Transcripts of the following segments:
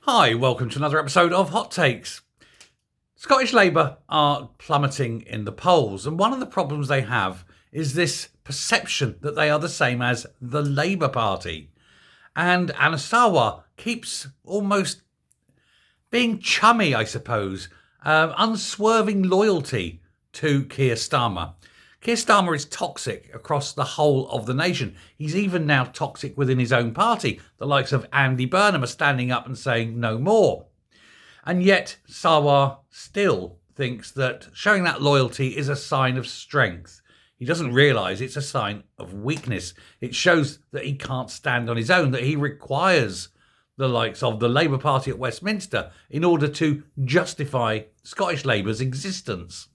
Hi, welcome to another episode of Hot Takes. Scottish Labour are plummeting in the polls, and one of the problems they have is this perception that they are the same as the Labour Party. And Anna Sarwar keeps almost being chummy, I suppose, unswerving loyalty to Keir Starmer. Keir Starmer is toxic across the whole of the nation. He's even now toxic within his own party. The likes of Andy Burnham are standing up and saying no more. And yet Sarwar still thinks that showing that loyalty is a sign of strength. He doesn't realise it's a sign of weakness. It shows that he can't stand on his own, that he requires the likes of the Labour Party at Westminster in order to justify Scottish Labour's existence.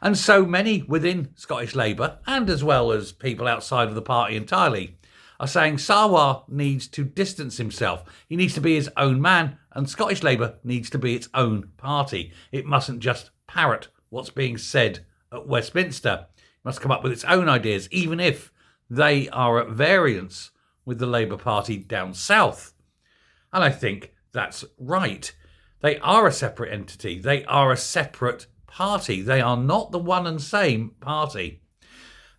And so many within Scottish Labour, and as well as people outside of the party entirely, are saying Sarwar needs to distance himself. He needs to be his own man, and Scottish Labour needs to be its own party. It mustn't just parrot what's being said at Westminster. It must come up with its own ideas, even if they are at variance with the Labour Party down south. And I think that's right. They are a separate entity. They are a separate party. They are not the one and same party.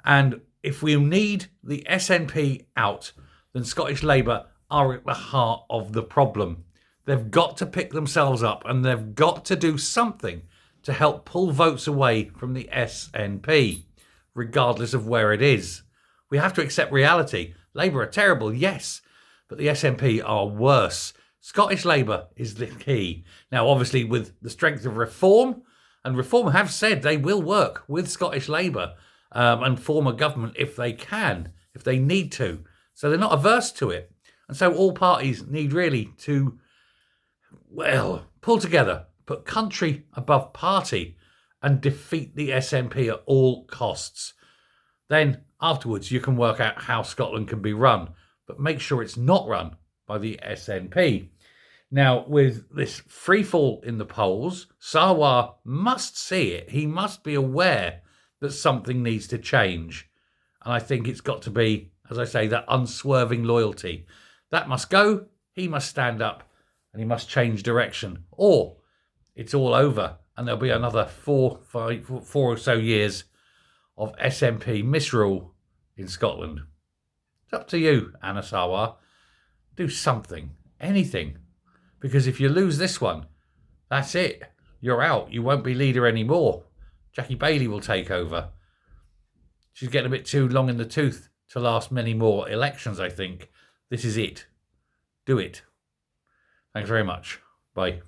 And if we need the SNP out, then Scottish Labour are at the heart of the problem. They've got to pick themselves up and they've got to do something to help pull votes away from the SNP, regardless of where it is. We have to accept reality. Labour are terrible, yes, but the SNP are worse. Scottish Labour is the key. Now, obviously, with the strength of Reform, and Reform have said they will work with Scottish Labour and form a government if they can, if they need to. So they're not averse to it. And so all parties need really to, pull together, put country above party and defeat the SNP at all costs. Then afterwards you can work out how Scotland can be run, but make sure it's not run by the SNP. Now, with this freefall in the polls, Sarwar must see it. He must be aware that something needs to change. And I think it's got to be, as I say, that unswerving loyalty. That must go, he must stand up, and he must change direction. Or it's all over, and there'll be another four or so years of SNP misrule in Scotland. It's up to you, Anna Sarwar. Do something, anything. Because if you lose this one, that's it. You're out. You won't be leader anymore. Jackie Baillie will take over. She's getting a bit too long in the tooth to last many more elections, I think. This is it. Do it. Thanks very much. Bye.